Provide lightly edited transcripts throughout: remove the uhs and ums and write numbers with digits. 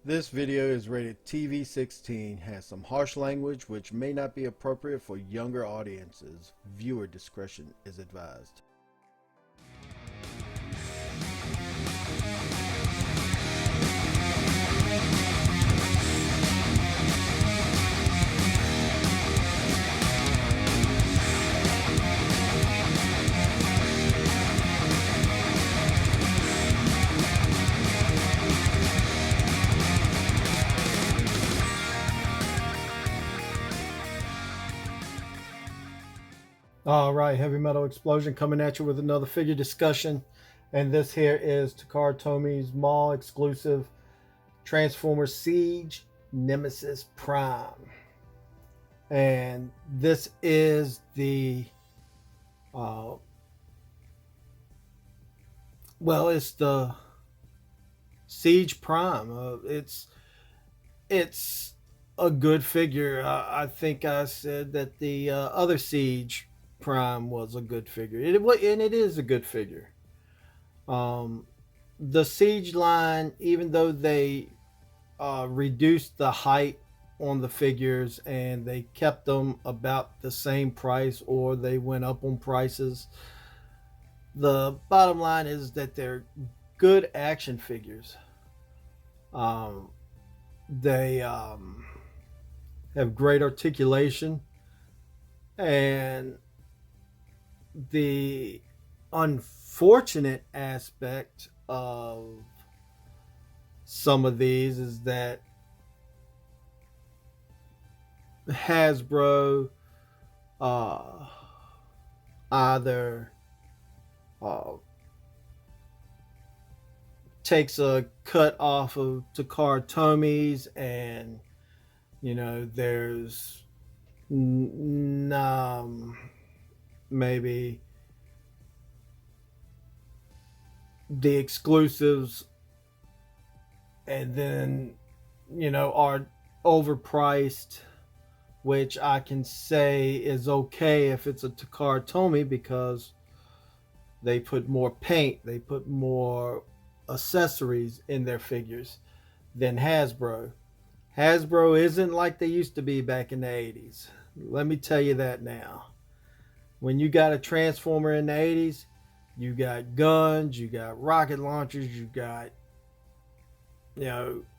This video is rated TV-16, has some harsh language which may not be appropriate for younger audiences. Viewer discretion is advised. All right, Heavy Metal Explosion coming at you with another figure discussion. And this here is Takara Tomi's mall exclusive Transformers Siege Nemesis Prime. And this is the, it's the Siege Prime. It's a good figure. I think I said that the other Siege Prime was a good figure. And it is a good figure. The Siege line, even though they reduced the height on the figures and they kept them about the same price or they went up on prices, the bottom line is that they're good action figures. They have great articulation, and the unfortunate aspect of some of these is that Hasbro either takes a cut off of Takara Tomi's, and there's maybe the exclusives, and then are overpriced, which I can say is okay if it's a Takara Tomy because they put more paint, they put more accessories in their figures than Hasbro. Hasbro isn't like they used to be back in the 80s. Let me tell you that now. When you got a Transformer in the 80s, you got guns, you got rocket launchers, you got,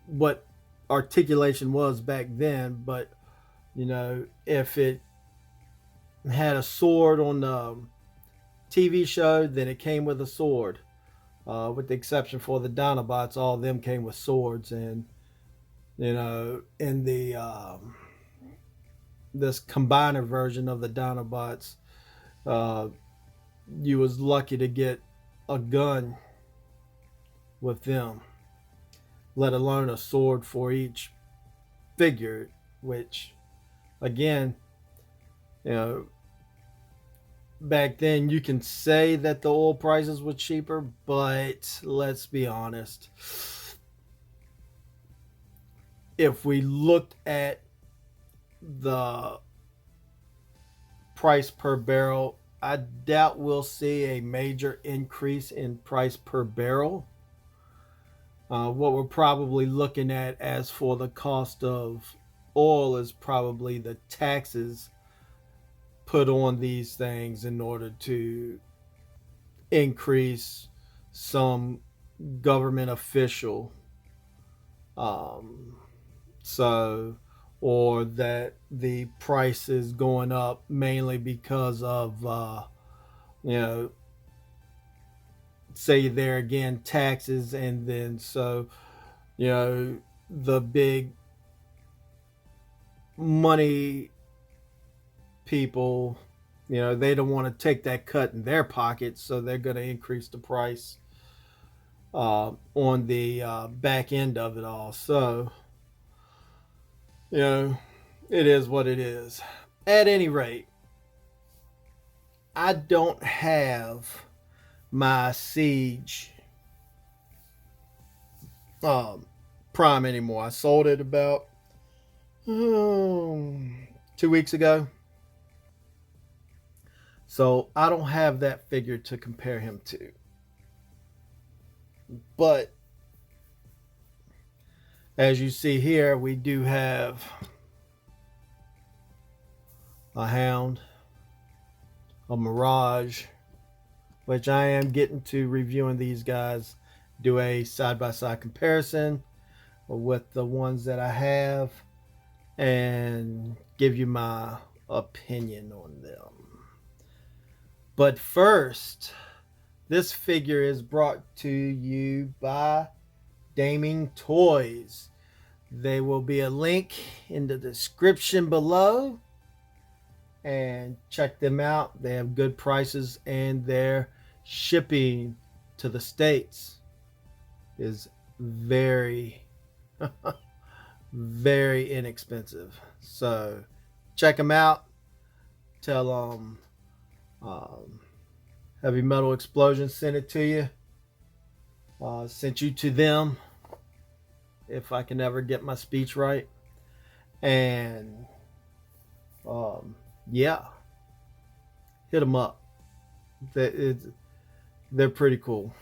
what articulation was back then. But, if it had a sword on the TV show, then it came with a sword. With the exception for the Dinobots, all of them came with swords. And, in the this combiner version of the Dinobots, you was lucky to get a gun with them, let alone a sword for each figure, which again, back then you can say that the oil prices were cheaper, but let's be honest. If we looked at the price per barrel, I doubt we'll see a major increase in price per barrel. What we're probably looking at as for the cost of oil is probably the taxes put on these things in order to increase some government official. Or that the price is going up mainly because of, say there again, taxes. And then the big money people, they don't want to take that cut in their pockets, so they're going to increase the price on the back end of it all. So, it is what it is. At any rate, I don't have my Siege Prime anymore. I sold it about 2 weeks ago. So I don't have that figure to compare him to. But As you see here, we do have a Hound, a Mirage, which I am getting to reviewing these guys, do a side-by-side comparison with the ones that I have, and give you my opinion on them. But first, this figure is brought to you by Daming Toys. There will be a link in the description below, and check them out. They have good prices, and their shipping to the States is very very inexpensive. So check them out. Tell them Heavy Metal Explosion sent it to you. Sent you to them, if I can ever get my speech right. And yeah, hit them up. They're pretty cool.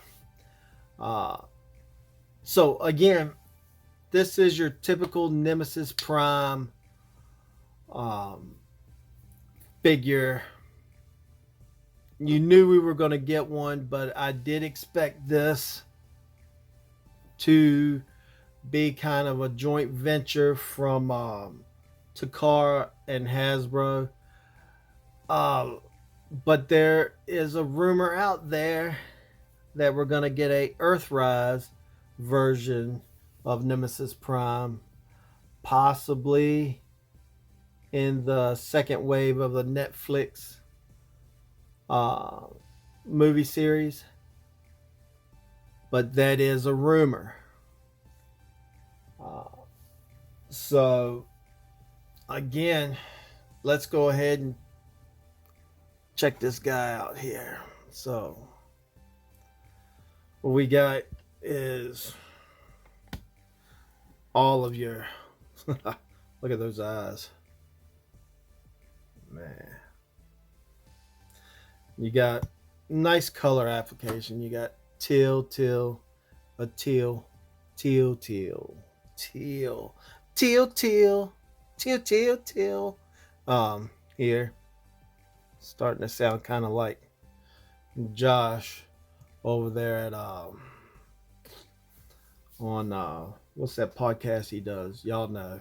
So again, this is your typical Nemesis Prime figure. You knew we were going to get one, but I did expect this to be kind of a joint venture from Takara and Hasbro. But there is a rumor out there that we're going to get a Earthrise version of Nemesis Prime, possibly in the second wave of the Netflix movie series. But that is a rumor. So again, let's go ahead and check this guy out here. So what we got is all of your look at those eyes, man. You got nice color application. You got teal, teal, a teal, teal, teal, teal, teal, teal, teal, teal, teal. Here, starting to sound kind of like Josh over there at on what's that podcast he does? Y'all know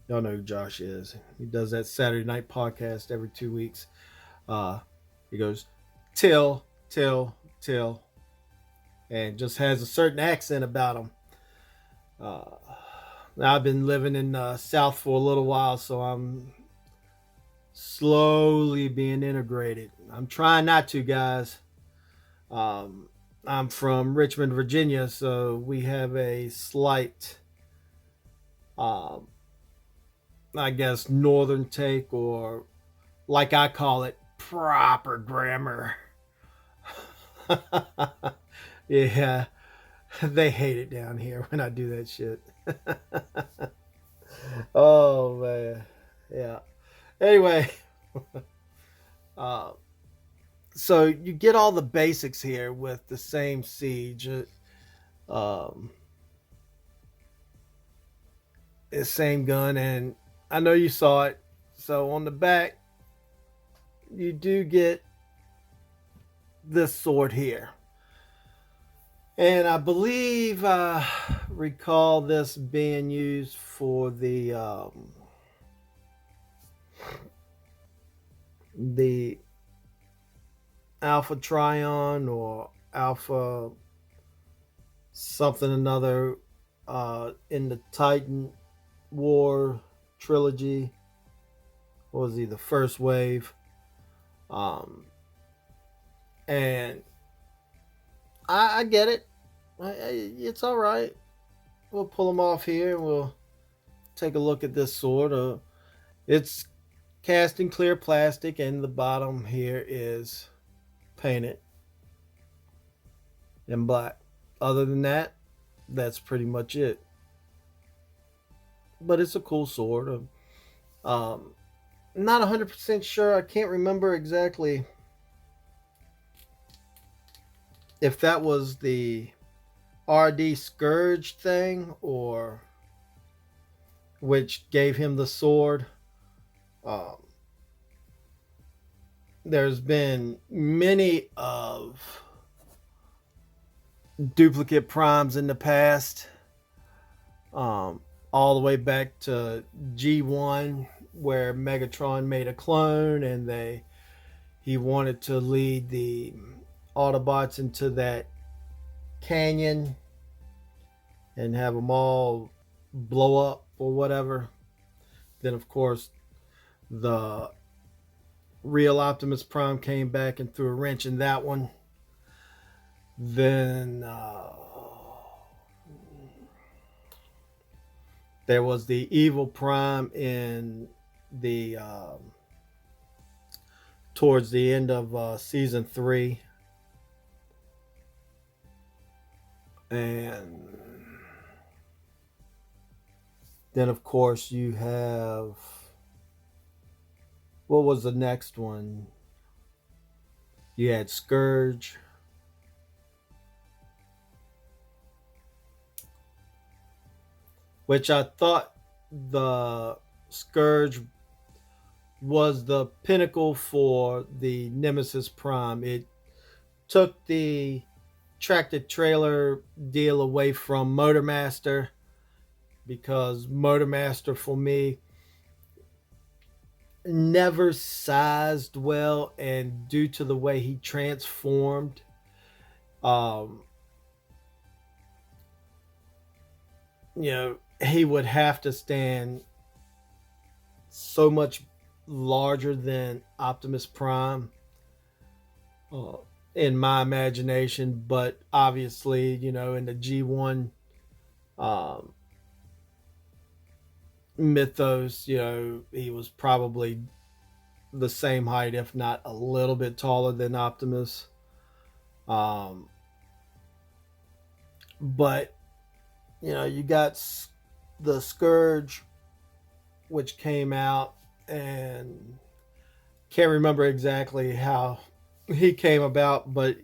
who Josh is. He does that Saturday night podcast every 2 weeks. He goes till, and just has a certain accent about him. I've been living in the South for a little while, so I'm slowly being integrated. I'm trying not to, guys. I'm from Richmond, Virginia, so we have a slight, I guess, northern take, or like I call it, proper grammar. Yeah, they hate it down here when I do that shit. Oh man, yeah. Anyway, so you get all the basics here with the same siege, same gun, and I know you saw it. So on the back, you do get this sword here. And I believe recall this being used for the Alpha Trion or Alpha something another in the Titan War trilogy. What was he, the first wave? And I get it. It's all right. We'll pull them off here and we'll take a look at this sword. It's cast in clear plastic, and the bottom here is painted in black. Other than that, that's pretty much it. But it's a cool sword. Not 100% sure. I can't remember exactly if that was the RD Scourge thing or which gave him the sword. Um, there's been many of duplicate primes in the past, um, all the way back to G1, where Megatron made a clone and he wanted to lead the Autobots into that canyon and have them all blow up or whatever. Then, of course, the real Optimus Prime came back and threw a wrench in that one. Then there was the evil Prime in the towards the end of season 3, and then of course you have, what was the next one? You had Scourge, which I thought the Scourge was the pinnacle for the Nemesis Prime. It took the tractor trailer deal away from Motormaster, because Motormaster for me never sized well, and due to the way he transformed, um, he would have to stand so much larger than Optimus Prime, uh, in my imagination. But obviously, in the G1 um, mythos, he was probably the same height, if not a little bit taller than Optimus. Um, but you got the Scourge, which came out, and can't remember exactly how he came about, but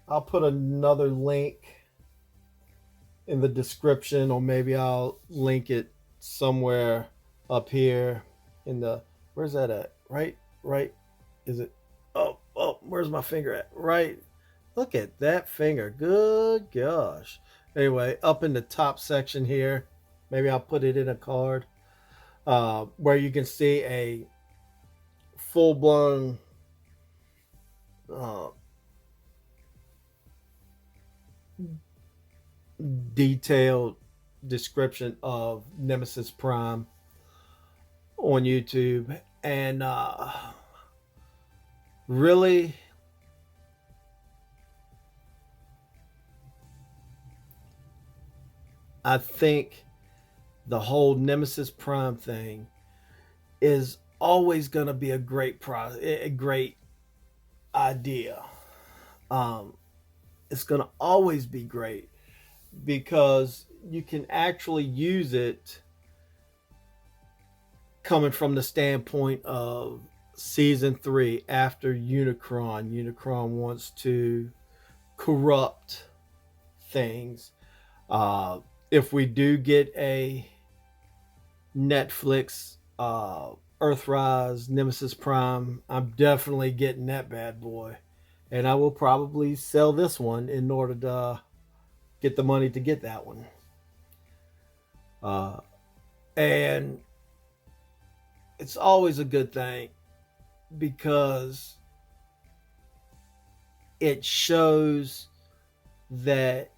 I'll put another link in the description, or maybe I'll link it somewhere up here in the, where's that at? Right, is it? Oh, where's my finger at? Right. Look at that finger. Good gosh. Anyway, up in the top section here, maybe I'll put it in a card, where you can see a full blown uh, detailed description of Nemesis Prime on YouTube. And really, I think the whole Nemesis Prime thing is always going to be a great idea. Um, it's going to always be great, because you can actually use it coming from the standpoint of season 3, after Unicron. Unicron wants to corrupt things. Uh, if we do get a Netflix Earthrise Nemesis Prime, I'm definitely getting that bad boy. And I will probably sell this one in order to get the money to get that one. And it's always a good thing, because it shows that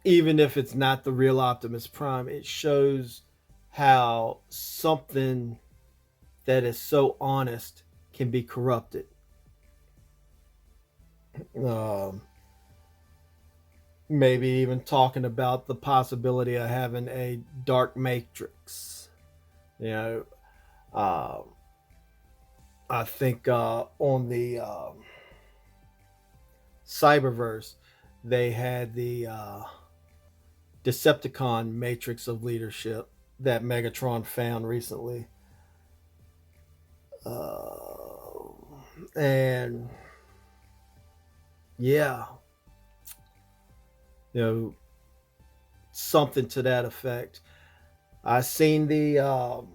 even if it's not the real Optimus Prime, it shows how something that is so honest can be corrupted. Um, Maybe even talking about the possibility of having a dark matrix. You know, um, I think on the Cyberverse, they had the Decepticon matrix of leadership that Megatron found recently. And yeah, you know, something to that effect. I seen the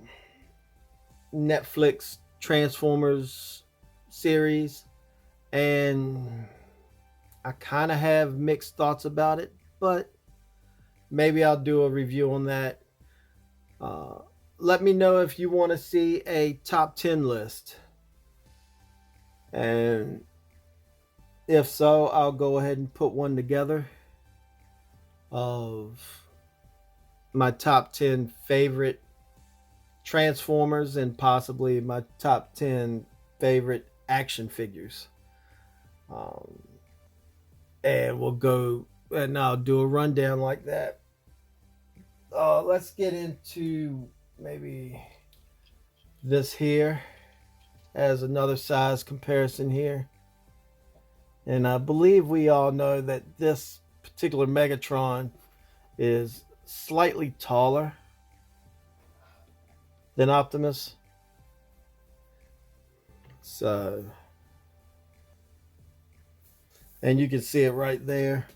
Netflix Transformers series, and I kind of have mixed thoughts about it, but maybe I'll do a review on that. Uh, Let me know if you want to see a top 10 list. And if so, I'll go ahead and put one together of my top 10 favorite Transformers and possibly my top 10 favorite action figures. Um, and we'll go and I'll do a rundown like that. Let's get into maybe this here as another size comparison here. And I believe we all know that this particular Megatron is slightly taller than Optimus. So, and you can see it right there.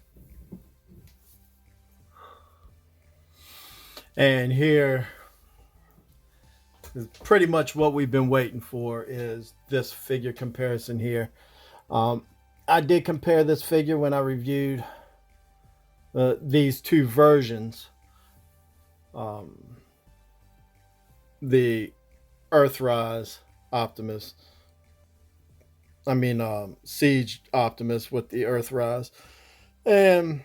And here is pretty much what we've been waiting for, is this figure comparison here. I did compare this figure when I reviewed these two versions. The Earthrise Optimus. Siege Optimus with the Earthrise. And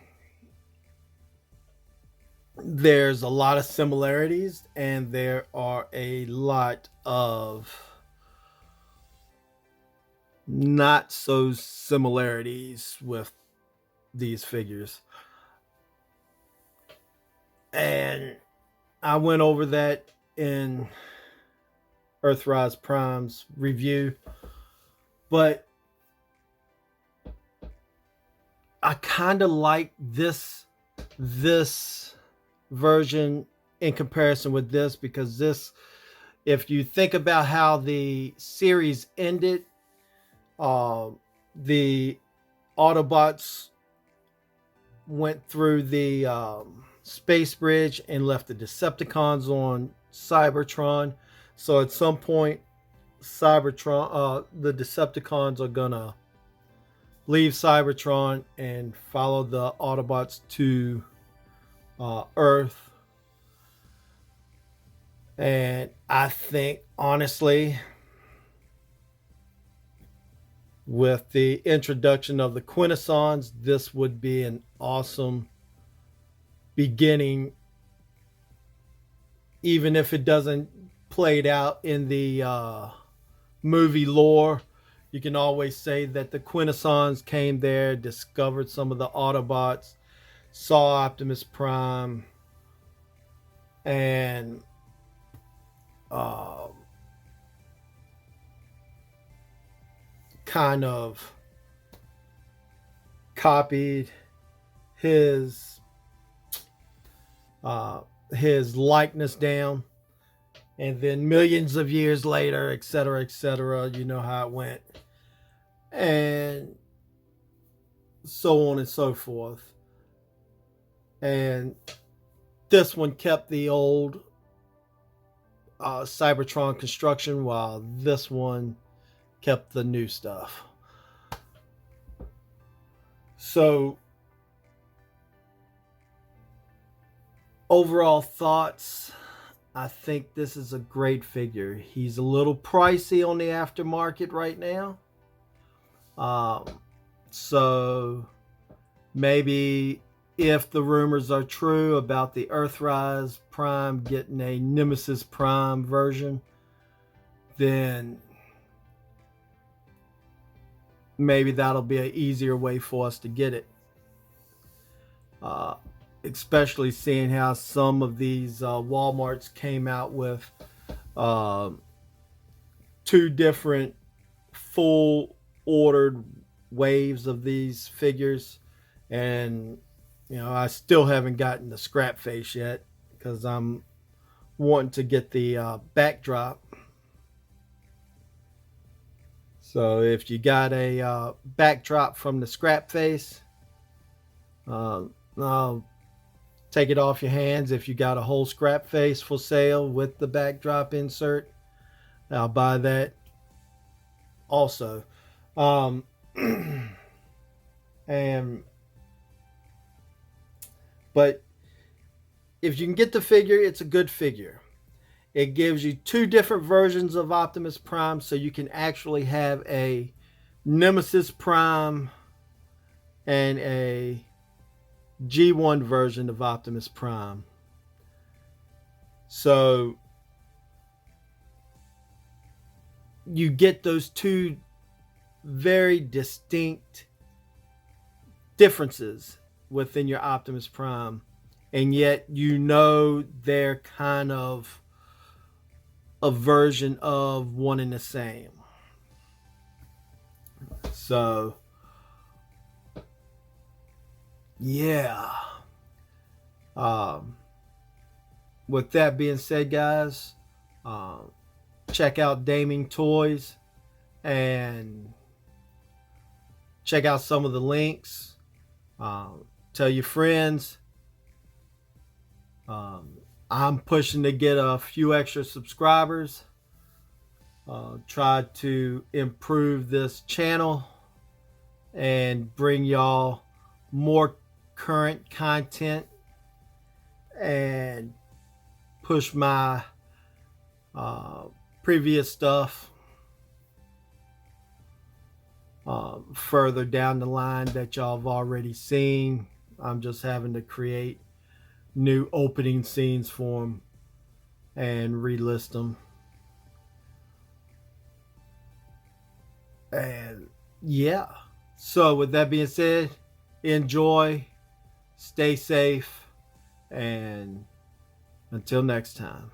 there's a lot of similarities, and there are a lot of not so similarities with these figures. And I went over that in Earthrise Prime's review, but I kind of like this version in comparison with this, because this, if you think about how the series ended, the Autobots went through the space bridge and left the Decepticons on Cybertron. So at some point, the Decepticons are gonna leave Cybertron and follow the Autobots to Earth. And I think, honestly, with the introduction of the Quintessons, this would be an awesome beginning, even if it doesn't play it out in the movie lore. You can always say that the Quintessons came there, discovered some of the Autobots, saw Optimus Prime, and kind of copied his likeness down, and then millions of years later, etc., you know how it went, and so on and so forth. And this one kept the old Cybertron construction, while this one kept the new stuff. So, overall thoughts, I think this is a great figure. He's a little pricey on the aftermarket right now. So maybe if the rumors are true about the Earthrise Prime getting a Nemesis Prime version, then maybe that'll be an easier way for us to get it. Especially seeing how some of these Walmarts came out with two different full ordered waves of these figures. And I still haven't gotten the scrap face yet, because I'm wanting to get the backdrop. So if you got a backdrop from the scrap face, I'll take it off your hands. If you got a whole scrap face for sale with the backdrop insert, I'll buy that also. Um, and but if you can get the figure, it's a good figure. It gives you two different versions of Optimus Prime, so you can actually have a Nemesis Prime and a G1 version of Optimus Prime. So you get those two very distinct differences within your Optimus Prime, and yet you know they're kind of a version of one and the same. So yeah. With that being said, guys, check out Daming Toys and check out some of the links. Tell your friends. I'm pushing to get a few extra subscribers. Try to improve this channel and bring y'all more current content and push my previous stuff further down the line that y'all have already seen. I'm just having to create new opening scenes for them and relist them. And yeah, so with that being said, enjoy, stay safe, and until next time.